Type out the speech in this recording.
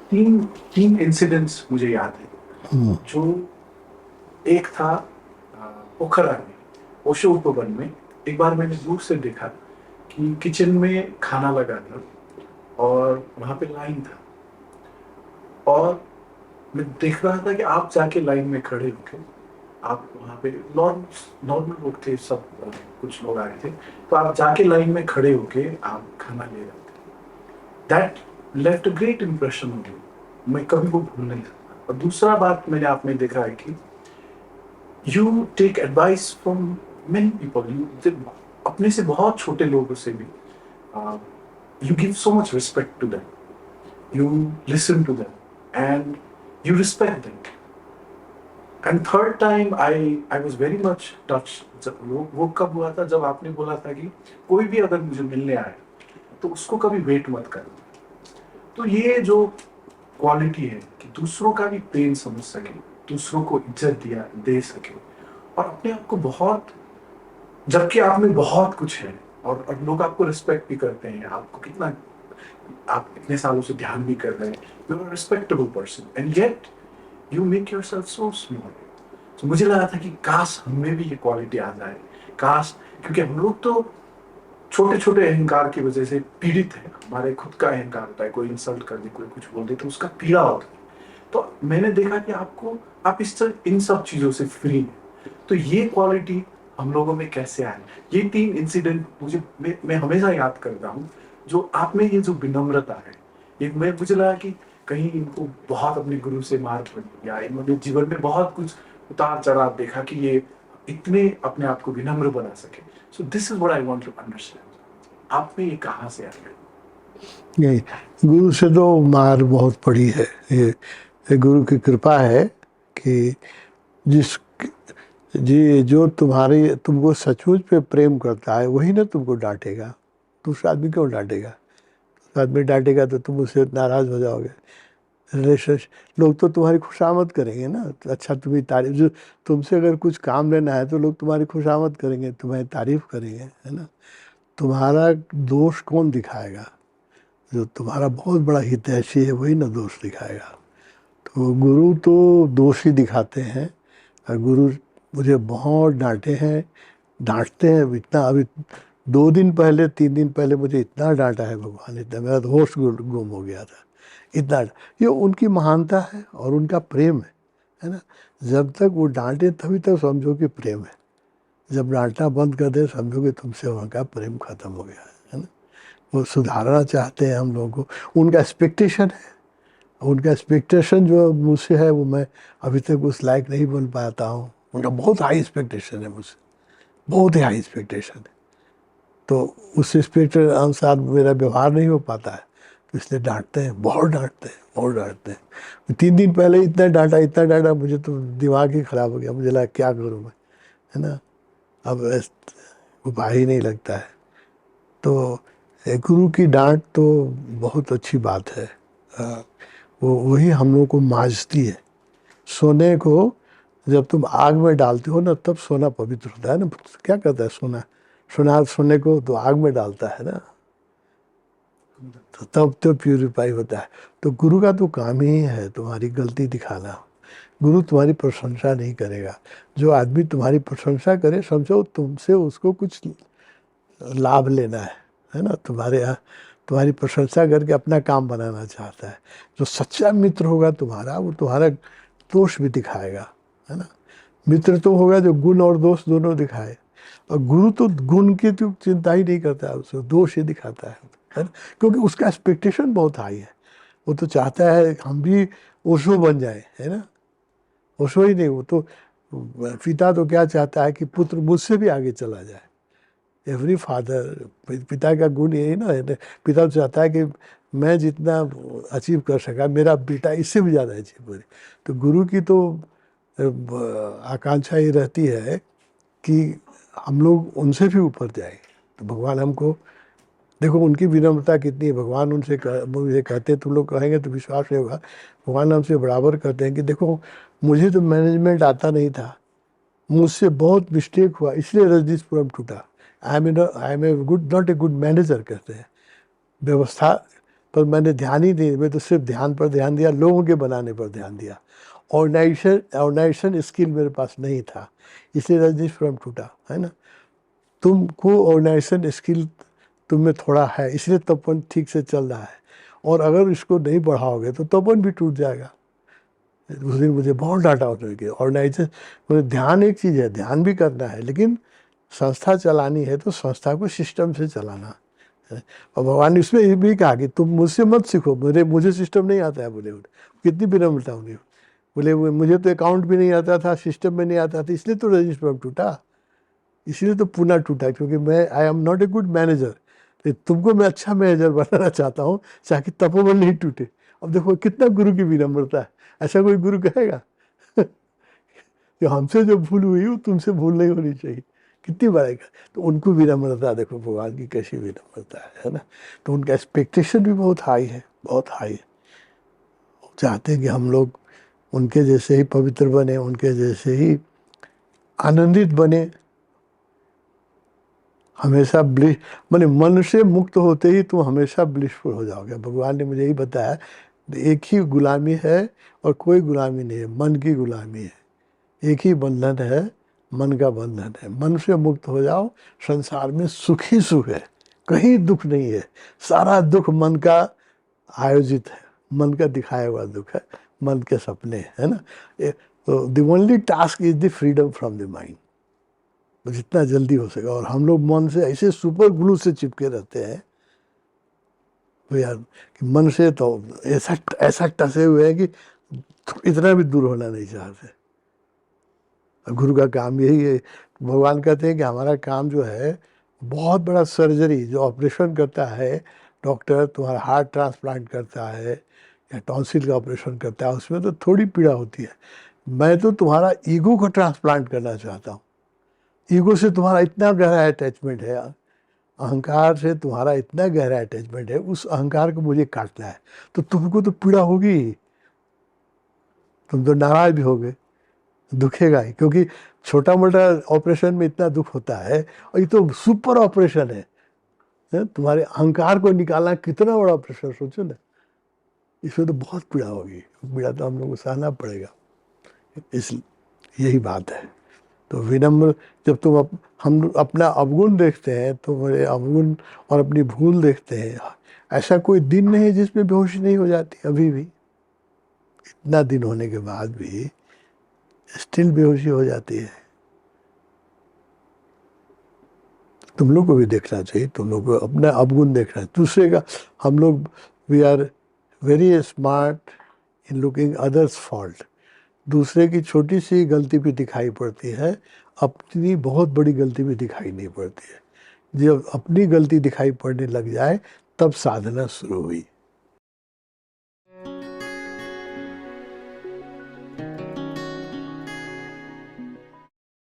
तीन तीन इंसिडेंट्स मुझे याद है। जो एक था पोखरा में, ओशो उपवन में। एक बार मैंने दूर से देखा कि किचन में खाना लगा था और वहां पे लाइन था, और मैं देख रहा था कि आप जाके लाइन में खड़े होके, आप वहाँ पे नॉर्मल नॉर्मल लोग थे सब, कुछ लोग आए थे, तो आप जाके लाइन में खड़े होके आप खाना ले रहे थे। That left a great impression on you. मैं कभी वो भूल नहीं सकता। और दूसरा बात मैंने आप में देखा है कि you take advice from many people. You अपने से बहुत छोटे लोगों से भी you give so much respect to them, you listen to them and you respect them. And third time I was very much touch. वो कब हुआ था, जब आपने बोला था कि कोई भी अगर मुझे मिलने आए तो उसको कभी वेट मत करना। तो ये जो क्वालिटी है कि दूसरों का भी पेन समझ सके, दूसरों को इज्जत दिया दे सके, और अपने आप को बहुत, जबकि आप में बहुत कुछ है और लोग आपको रिस्पेक्ट भी करते हैं, आपको कितना, आप इतने सालों से ध्यान भी कर रहे हैं, you are respectable person and yet you make yourself so small. तो मुझे लगा था कि काश हमें भी ये क्वालिटी आ जाए, काश। क्योंकि हम लोग तो छोटे छोटे अहंकार की वजह से पीड़ित है। हमारे खुद का अहंकार होता है, कोई इंसल्ट कर दे, कोई कुछ बोल दे तो उसका पीड़ा होता है। तो मैंने देखा कि आपको, आप इन सब चीजों से फ्री हैं। तो ये क्वालिटी हम लोगों में कैसे आए, ये तीन इंसिडेंट मुझे, मैं हमेशा याद करता हूँ। जो आप में ये जो विनम्रता है, ये मुझे लगा कि कहीं इनको बहुत अपने गुरु से मार पड़ी, या इन्होंने जीवन में बहुत कुछ उतार चढ़ाव देखा कि ये इतने अपने आप को विनम्र बना सके। So this is what I want to understand, आप में ये कहाँ से आ गया? नहीं, गुरु से तो मार बहुत पड़ी है। ये गुरु की कृपा है कि जिस जी जो तुम्हारी तुमको सचमुच पे प्रेम करता है वही ना तुमको डांटेगा। दूसरा आदमी क्यों डांटेगा? दूसरा आदमी डांटेगा तो तुम उससे नाराज हो जाओगे। रिलेशन लोग तो तुम्हारी खुशामद करेंगे ना। तो अच्छा, तुम्हें तारीफ, जो तुमसे अगर कुछ काम लेना है तो लोग तुम्हारी खुशामद करेंगे, तुम्हारी तारीफ करेंगे, है ना। तुम्हारा दोष कौन दिखाएगा? जो तुम्हारा बहुत बड़ा हितैषी है वही ना दोष दिखाएगा। तो गुरु तो दोष ही दिखाते हैं। और गुरु मुझे बहुत डांटे हैं, डांटते हैं इतना। अभी 2 दिन पहले 3 दिन पहले मुझे इतना डांटा है भगवान, इतना मेरा तो होश गुम हो गया था। इतना ये उनकी महानता है और उनका प्रेम है ना। जब तक वो डांटे तभी तक समझो कि प्रेम है। जब डांटना बंद कर दे समझो कि तुमसे उनका प्रेम खत्म हो गया है ना। वो सुधारना चाहते हैं हम लोगों को, उनका एक्सपेक्टेशन है। उनका एक्सपेक्टेशन जो मुझसे है वो मैं अभी तक उस लायक नहीं बन पाता हूँ। उनका बहुत हाई एक्सपेक्टेशन है मुझसे, बहुत ही हाई एक्सपेक्टेशन है। तो उस एक्सपेक्टेशन अनुसार मेरा व्यवहार नहीं हो पाता है, तो इसलिए डांटते हैं, बहुत डांटते हैं, बहुत डांटते हैं। 3 दिन पहले इतना डांटा मुझे तो दिमाग ही खराब हो गया। मुझे लगा क्या करूँ मैं, है ना। अब उपाय ही नहीं लगता है। तो गुरु की डांट तो बहुत अच्छी बात है। वो वही हम लोग को मांझती है। सोने को जब तुम आग में डालते हो ना तब सोना पवित्र होता है ना। क्या कहता है सोना, सोने को तो आग में डालता है ना, तो तब तो प्यूरिफाई होता है। तो गुरु का तो काम ही है तुम्हारी गलती दिखाना। गुरु तुम्हारी प्रशंसा नहीं करेगा। जो आदमी तुम्हारी प्रशंसा करे समझो तुमसे उसको कुछ लाभ लेना है ना। तुम्हारे यहाँ तुम्हारी प्रशंसा करके अपना काम बनाना चाहता है। जो सच्चा मित्र होगा तुम्हारा, वो तुम्हारा दोष भी दिखाएगा, है ना। मित्र तो होगा जो गुण और दोष दोनों दिखाए, और गुरु तो गुण की तो चिंता ही नहीं करता है, उसको दोष ही दिखाता है ना। क्योंकि उसका एक्सपेक्टेशन बहुत हाई है। वो तो चाहता है हम भी ओशो बन जाए, है ना। ओशो ही नहीं, वो तो पिता तो क्या चाहता है कि पुत्र मुझसे भी आगे चला जाए। एवरी फादर, पिता का गुण यही ना है। पिता तो चाहता है कि मैं जितना अचीव कर सका मेरा बेटा इससे भी ज़्यादा अचीव करे। तो गुरु की तो आकांक्षा ये रहती है कि हम लोग उनसे भी ऊपर जाए। तो भगवान हमको, देखो उनकी विनम्रता कितनी है। भगवान उनसे मुझे कहते हैं, तुम लोग कहेंगे तो विश्वास नहीं होगा, भगवान हमसे बराबर कहते हैं कि देखो मुझे तो मैनेजमेंट आता नहीं था, मुझसे बहुत मिस्टेक हुआ इसलिए रजनीशपुरम टूटा। I am a good, not a good manager कहते हैं। व्यवस्था पर मैंने ध्यान ही नहीं, मैं तो सिर्फ ध्यान पर ध्यान दिया, लोगों के बनाने पर ध्यान दिया। ऑर्गेनाइजेशन स्किल मेरे पास नहीं था, इसलिए रजनीश फ्रॉम टूटा, है ना। तुमको ऑर्गेनाइजेशन स्किल तुम में थोड़ा है, इसलिए तपन ठीक से चल रहा है। और अगर इसको नहीं बढ़ाओगे तो तपन भी टूट जाएगा। उस दिन मुझे बहुत डांटा उन्होंने कि ऑर्गेनाइजेशन, मुझे ध्यान एक चीज़ है, ध्यान भी करना है, लेकिन संस्था चलानी है तो संस्था को सिस्टम से चलाना है। और भगवान ने इसमें ये भी कहा कि तुम मुझसे मत सीखो, मुझे सिस्टम नहीं आता है। बोले कितनी विनम्रता उन्हें। बोले मुझे तो अकाउंट भी नहीं आता था, सिस्टम में नहीं आता था, इसलिए तो रजिस्टर टूटा, इसलिए तो पुणे टूटा, क्योंकि मैं I am not a good manager. तुमको मैं अच्छा मैनेजर बनाना चाहता हूँ, ताकि तपोबल नहीं टूटे। अब देखो कितना गुरु की विनम्रता है। ऐसा कोई गुरु कहेगा कि हमसे जो भूल हुई वो तुमसे भूल नहीं होनी चाहिए, कितनी बढ़ेगा। तो उनको विनम्रता देखो, भगवान की कैसी विनम्रता है ना। तो उनका एक्सपेक्टेशन भी बहुत हाई है, बहुत हाई है। वो चाहते हैं कि हम लोग उनके जैसे ही पवित्र बने, उनके जैसे ही आनंदित बने, हमेशा ब्लिश, माने मन से मुक्त होते ही तुम हमेशा ब्लिशफुल हो जाओगे। भगवान ने मुझे यही बताया, एक ही गुलामी है और कोई गुलामी नहीं है, मन की गुलामी है। एक ही बंधन है, मन का बंधन है। मन से मुक्त हो जाओ, संसार में सुख ही सुख है, कहीं दुख नहीं है। सारा दुख मन का आयोजित है, मन का दिखाया हुआ दुख है, मन के सपने, है ना। The only task is the freedom from the mind, जितना जल्दी हो सके। और हम लोग मन से ऐसे सुपर ग्लू से चिपके रहते हैं भैया, कि मन से तो ऐसा ऐसा टसे हुए हैं कि इतना भी दूर होना नहीं चाहते। गुरु का काम यही है। भगवान कहते हैं कि हमारा काम जो है, बहुत बड़ा सर्जरी जो ऑपरेशन करता है डॉक्टर, तुम्हारा हार्ट ट्रांसप्लांट करता है या टॉन्सिल का ऑपरेशन करता है, उसमें तो थोड़ी पीड़ा होती है। मैं तो तुम्हारा ईगो को ट्रांसप्लांट करना चाहता हूँ। ईगो से तुम्हारा इतना गहरा अटैचमेंट है, अहंकार से तुम्हारा इतना गहरा अटैचमेंट है, उस अहंकार को मुझे काटना है। तो तुमको तो पीड़ा होगी ही, तुम तो नाराज भी होगे, दुखेगा ही, क्योंकि छोटा मोटा ऑपरेशन में इतना दुख होता है, और ये तो सुपर ऑपरेशन है। तुम्हारे अहंकार को निकालना कितना बड़ा ऑपरेशन, सोचो ना। इसमें तो बहुत पीड़ा होगी, पीड़ा तो हम लोग को सहना पड़ेगा। इस यही बात है। तो विनम्र, जब तुम हम अपना अवगुण देखते हैं, तो मेरे अवगुण और अपनी भूल देखते हैं, ऐसा कोई दिन नहीं है जिसमें बेहोशी नहीं हो जाती। अभी भी इतना दिन होने के बाद भी स्टिल बेहोशी हो जाती है। तुम लोग को भी देखना चाहिए, तुम लोग को अपना अवगुण देखना है, दूसरे का। हम लोग we are very smart in looking others fault. दूसरे की छोटी सी गलती भी दिखाई पड़ती है, अपनी बहुत बड़ी गलती भी दिखाई नहीं पड़ती है। जब अपनी गलती दिखाई पड़ने लग जाए, तब साधना शुरू हुई।